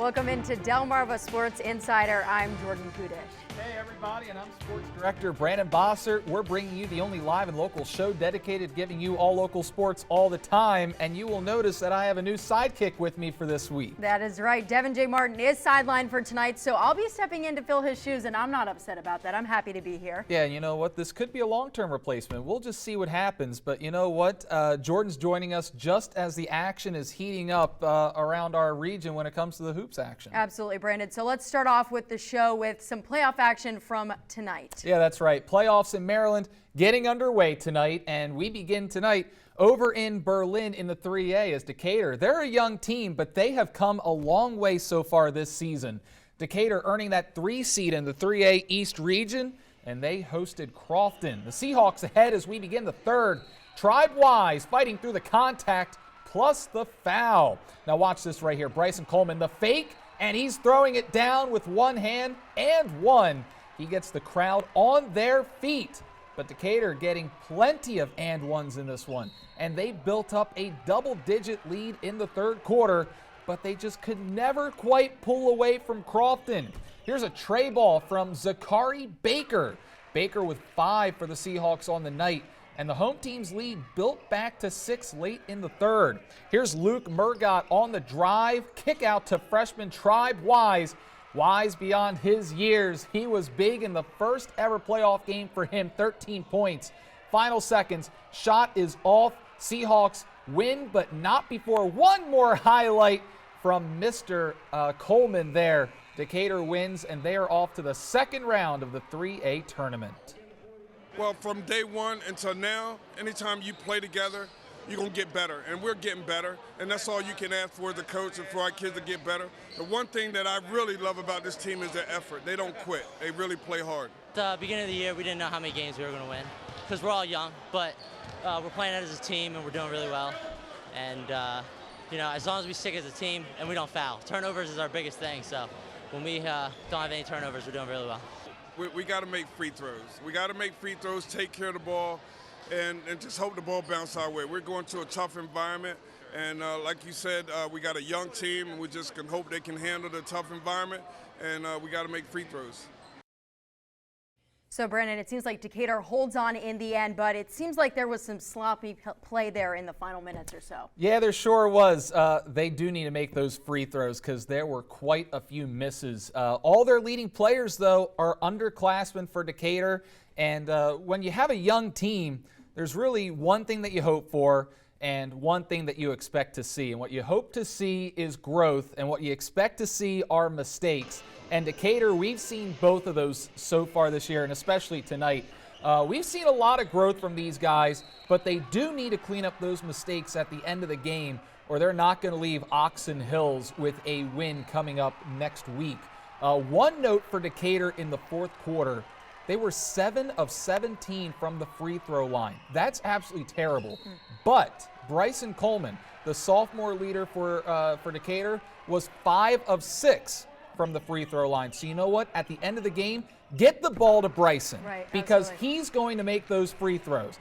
Welcome into Delmarva Sports Insider. I'm Jordan Kudish. Hey everybody, and I'm Sports Director Brandon Bossert. We're bringing you the only live and local show dedicated to giving you all local sports all the time. And you will notice that I have a new sidekick with me for this week. That is right. Devin J. Martin is sidelined for tonight, so I'll be stepping in to fill his shoes, and I'm not upset about that. I'm happy to be here. Yeah, you know what? This could be a long-term replacement. We'll just see what happens. But you know what? Jordan's joining us just as the action is heating up around our region when it comes to the hoops action. Absolutely, Brandon. So let's start off with the show with some playoff action from tonight. Yeah, that's right. Playoffs in Maryland getting underway tonight, and we begin tonight over in Berlin in the 3A as Decatur. They're a young team, but they have come a long way so far this season. Decatur earning that 3 seed in the 3A East region, and they hosted Crofton. The Seahawks ahead as we begin the third. Tribe-wise fighting through the contact plus the foul. Now watch this right here. Bryson Coleman, the fake, and he's throwing it down with one hand and one. He gets the crowd on their feet. But Decatur getting plenty of and ones in this one. And they built up a double-digit lead in the third quarter, but they just could never quite pull away from Crofton. Here's a tray ball from Zachary Baker. Baker with 5 for the Seahawks on the night. And the home team's lead built back to 6 late in the third. Here's Luke Murgott on the drive. Kick out to freshman Tribe Wise. Wise beyond his years. He was big in the first ever playoff game for him, 13 points. Final seconds, shot is off. Seahawks win, but not before one more highlight from Mr. Coleman there. Decatur wins, and they are off to the second round of the 3A tournament. Well, from day one until now, anytime you play together, you're going to get better, and we're getting better, and that's all you can ask for as a coach and for our kids to get better. The one thing that I really love about this team is their effort. They don't quit. They really play hard. At the beginning of the year, we didn't know how many games we were going to win because we're all young, but we're playing as a team, and we're doing really well. And, you know, as long as we stick as a team and we don't foul. Turnovers is our biggest thing, so when we don't have any turnovers, we're doing really well. We got to make free throws. We got to make free throws, take care of the ball, and just hope the ball bounce our way. We're going to a tough environment, and like you said, we got a young team, and we just can hope they can handle the tough environment, and we got to make free throws. So, Brandon, it seems like Decatur holds on in the end, but it seems like there was some sloppy play there in the final minutes or so. Yeah, there sure was. They do need to make those free throws because there were quite a few misses. All their leading players, though, are underclassmen for Decatur. And when you have a young team, there's really one thing that you hope for and one thing that you expect to see. And what you hope to see is growth, and what you expect to see are mistakes. And Decatur, we've seen both of those so far this year, and especially tonight. We've seen a lot of growth from these guys, but they do need to clean up those mistakes at the end of the game, or they're not going to leave Oxon Hills with a win coming up next week. One note for Decatur in the fourth quarter. They were 7 of 17 from the free throw line. That's absolutely terrible. But Bryson Coleman, the sophomore leader for Decatur, was 5 of 6 from the free throw line. So you know what? At the end of the game, get the ball to Bryson, right, because absolutely. he's going to make those free throws.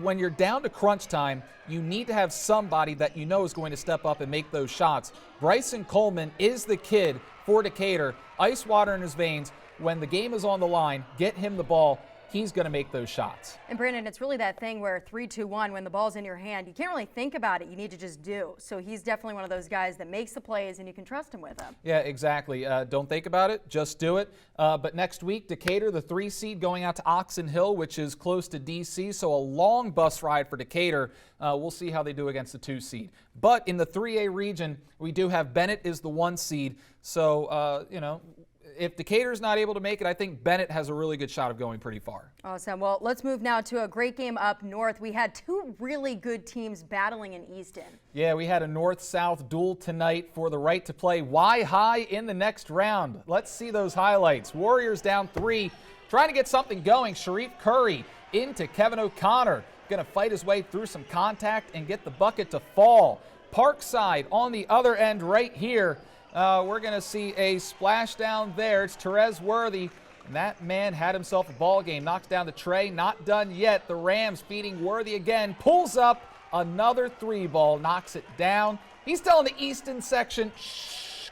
When you're down to crunch time, you need to have somebody that you know is going to step up and make those shots. Bryson Coleman is the kid for Decatur. Ice water in his veins. When the game is on the line, get him the ball. He's going to make those shots. And Brandon, it's really that thing where 3, 2, 1, when the ball's in your hand, you can't really think about it. You need to just do. So he's definitely one of those guys that makes the plays, and you can trust him with them. Yeah, exactly. Don't think about it. Just do it. But next week, Decatur, the 3 seed, going out to Oxon Hill, which is close to D.C., so a long bus ride for Decatur. We'll see how they do against the 2 seed. But in the 3A region, we do have Bennett is the 1 seed. So, you know, if Decatur's not able to make it, I think Bennett has a really good shot of going pretty far. Awesome. Well, let's move now to a great game up north. We had 2 really good teams battling in Easton. Yeah, we had a north-south duel tonight for the right to play Y-High in the next round. Let's see those highlights. Warriors down 3, trying to get something going. Sharif Curry into Kevin O'Connor. Going to fight his way through some contact and get the bucket to fall. Parkside on the other end right here. We're going to see a splashdown there. It's Therese Worthy. And that man had himself a ball game. Knocks down the tray. Not done yet. The Rams feeding Worthy again. Pulls up another 3 ball. Knocks it down. He's telling the Easton section, shh,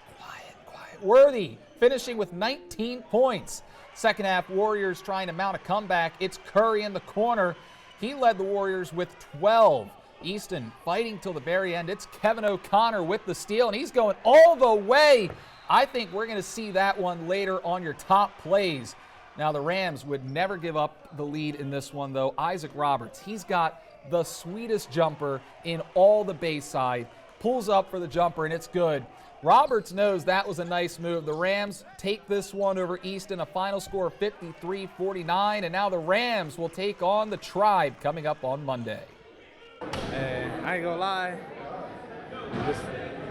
Worthy finishing with 19 points. Second half, Warriors trying to mount a comeback. It's Curry in the corner. He led the Warriors with 12. Easton fighting till the very end. It's Kevin O'Connor with the steal, and he's going all the way. I think we're going to see that one later on your top plays. Now, the Rams would never give up the lead in this one, though. Isaac Roberts, he's got the sweetest jumper in all the Bayside. Pulls up for the jumper, and it's good. Roberts knows that was a nice move. The Rams take this one over Easton, a final score of 53-49, and now the Rams will take on the Tribe coming up on Monday. And I ain't gonna lie, just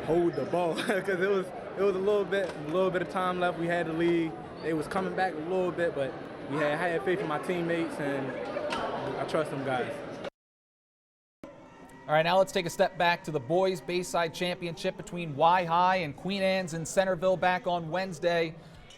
hold the ball because it was a little bit of time left. We had the lead. They was coming back a little bit, but I had faith in my teammates, and I trust them guys. All right, now let's take a step back to the boys' Bayside Championship between Y High and Queen Anne's in Centerville back on Wednesday.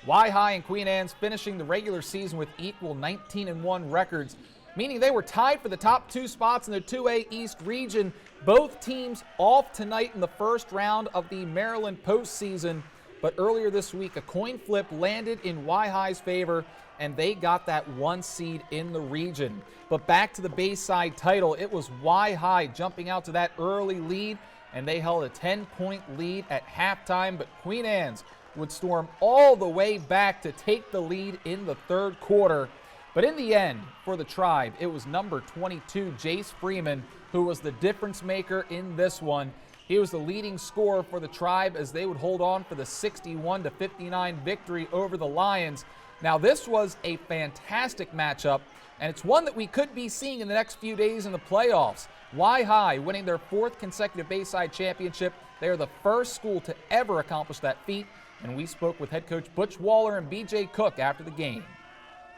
Y High and Queen Anne's finishing the regular season with equal 19-1 records, meaning they were tied for the top two spots in the 2A East region. Both teams off tonight in the first round of the Maryland postseason. But earlier this week, a coin flip landed in Y High's favor, and they got that 1 seed in the region. But back to the Bayside title, it was Y High jumping out to that early lead, and they held a 10-point lead at halftime. But Queen Anne's would storm all the way back to take the lead in the third quarter. But in the end, for the Tribe, it was number 22, Jace Freeman, who was the difference maker in this one. He was the leading scorer for the Tribe as they would hold on for the 61-59 victory over the Lions. Now, this was a fantastic matchup, and it's one that we could be seeing in the next few days in the playoffs. Y High winning their 4th consecutive Bayside championship. They are the first school to ever accomplish that feat, and we spoke with head coach Butch Waller and B.J. Cook after the game.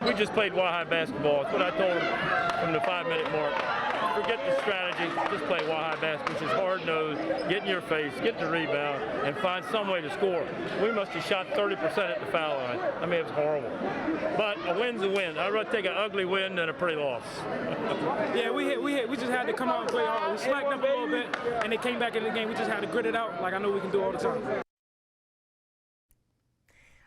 We just played Y-High basketball. It's what I told them from the 5-minute mark. Forget the strategy. Just play Y-High basketball, which is hard-nosed, get in your face, get the rebound, and find some way to score. We must have shot 30% at the foul line. I mean, it was horrible. But a win's a win. I'd rather take an ugly win than a pretty loss. Yeah, we just had to come out and play hard. We slacked up a little bit, and they came back into the game. We just had to grit it out like I know we can do all the time.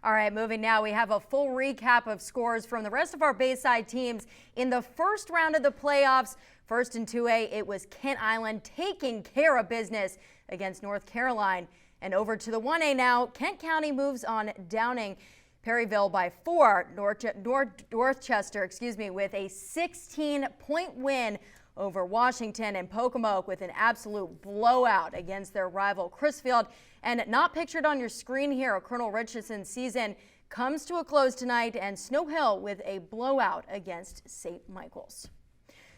All right, moving now, we have a full recap of scores from the rest of our Bayside teams in the first round of the playoffs. First in 2A, it was Kent Island taking care of business against North Carolina. And over to the 1A now, Kent County moves on Downing Perryville by 4. Dorchester, with a 16-point win over Washington, and Pocomoke with an absolute blowout against their rival Crisfield. And not pictured on your screen here, Colonel Richardson's season comes to a close tonight, and Snow Hill with a blowout against St. Michael's.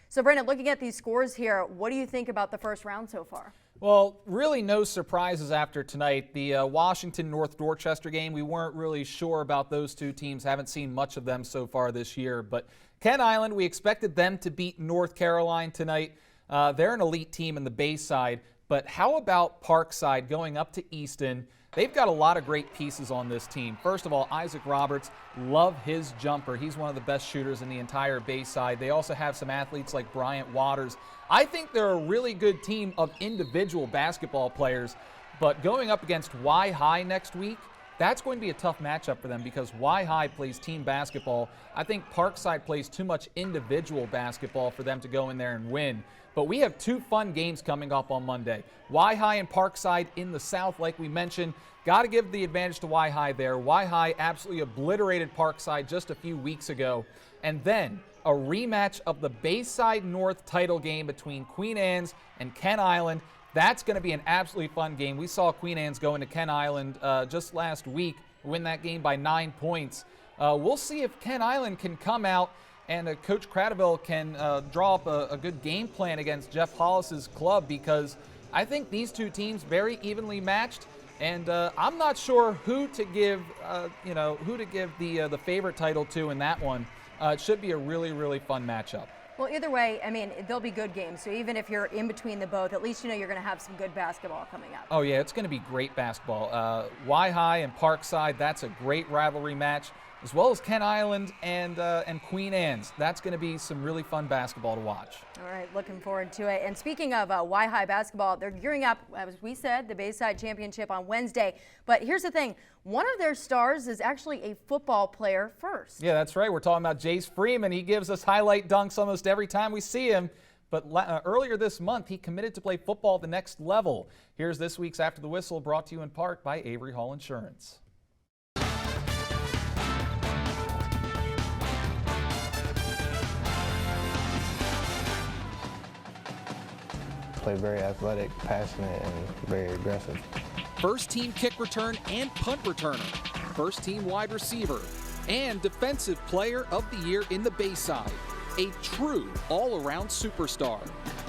So, Brandon, looking at these scores here, what do you think about the first round so far? Well, really no surprises after tonight. The Washington-North Dorchester game, we weren't really sure about those two teams. Haven't seen much of them so far this year. But Kent Island, we expected them to beat North Carolina tonight. They're an elite team in the Bayside. But how about Parkside going up to Easton? They've got a lot of great pieces on this team. First of all, Isaac Roberts, love his jumper. He's one of the best shooters in the entire Bayside. They also have some athletes like Bryant Waters. I think they're a really good team of individual basketball players. But going up against Y High next week, that's going to be a tough matchup for them because Y High plays team basketball. I think Parkside plays too much individual basketball for them to go in there and win. But we have 2 fun games coming up on Monday. Y High and Parkside in the South, like we mentioned. Got to give the advantage to Y High there. Y High absolutely obliterated Parkside just a few weeks ago. And then a rematch of the Bayside North title game between Queen Anne's and Kent Island. That's going to be an absolutely fun game. We saw Queen Anne's go into Kent Island just last week, win that game by 9 points. We'll see if Kent Island can come out and Coach Cradaville can draw up a good game plan against Jeff Hollis's club, because I think these two teams very evenly matched, and I'm not sure who to give the favorite title to in that one. It should be a really, really fun matchup. Well, either way, I mean, they'll be good games. So even if you're in between the both, at least you know you're going to have some good basketball coming up. Oh, yeah, it's going to be great basketball. Y High and Parkside, that's a great rivalry match. as well as Kent Island and Queen Anne's. That's going to be some really fun basketball to watch. All right, looking forward to it. And speaking of Y-High basketball, they're gearing up, as we said, the Bayside Championship on Wednesday. But here's the thing. One of their stars is actually a football player first. Yeah, that's right. We're talking about Jace Freeman. He gives us highlight dunks almost every time we see him. But earlier this month, he committed to play football at the next level. Here's this week's After the Whistle, brought to you in part by Avery Hall Insurance. Play very athletic, passionate, and very aggressive. First team kick return and punt returner, first team wide receiver, and defensive player of the year in the Bayside. A true all-around superstar.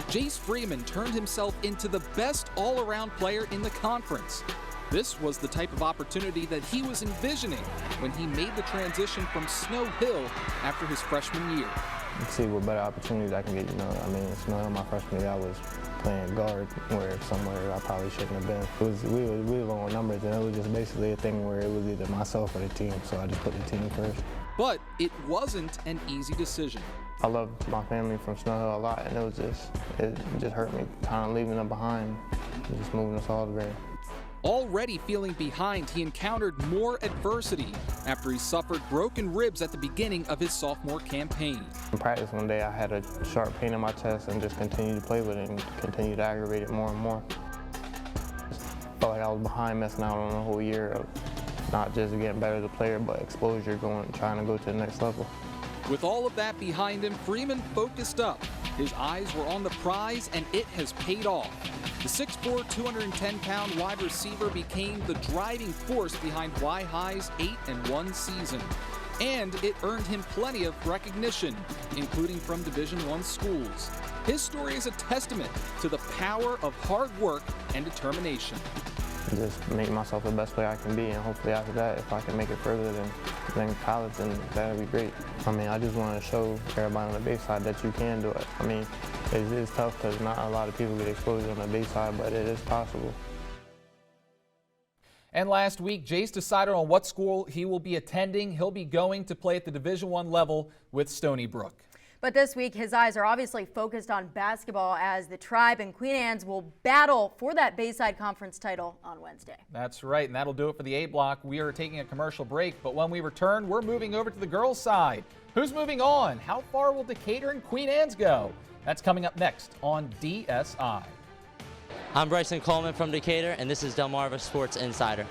Jace Freeman turned himself into the best all-around player in the conference. This was the type of opportunity that he was envisioning when he made the transition from Snow Hill after his freshman year. Let's see what better opportunities I can get. I mean, in Snow Hill, my freshman year, I was playing guard where somewhere I probably shouldn't have been. We were low on numbers, and it was just basically a thing where it was either myself or the team, so I just put the team first. But it wasn't an easy decision. I love my family from Snow Hill a lot, and it just hurt me kind of leaving them behind and just moving us all there. Already feeling behind, he encountered more adversity after he suffered broken ribs at the beginning of his sophomore campaign. In practice one day, I had a sharp pain in my chest and just continued to play with it and continued to aggravate it more and more. Felt like I was behind, messing out on a whole year of not just getting better as a player, but exposure, trying to go to the next level. With all of that behind him, Freeman focused up. His eyes were on the prize, and it has paid off. The 6'4", 210-pound wide receiver became the driving force behind Y-High's 8-1 season. And it earned him plenty of recognition, including from Division I schools. His story is a testament to the power of hard work and determination. Just make myself the best player I can be, and hopefully after that, if I can make it further than college, then that would be great. I mean, I just want to show everybody on the Bayside that you can do it. I mean, it's tough because not a lot of people get exposure on the Bayside, but it is possible. And last week, Jace decided on what school he will be attending. He'll be going to play at the Division I level with Stony Brook. But this week, his eyes are obviously focused on basketball as the Tribe and Queen Anne's will battle for that Bayside Conference title on Wednesday. That's right, and that'll do it for the A block. We are taking a commercial break, but when we return, we're moving over to the girls' side. Who's moving on? How far will Decatur and Queen Anne's go? That's coming up next on DSI. I'm Bryson Coleman from Decatur, and this is Delmarva Sports Insider.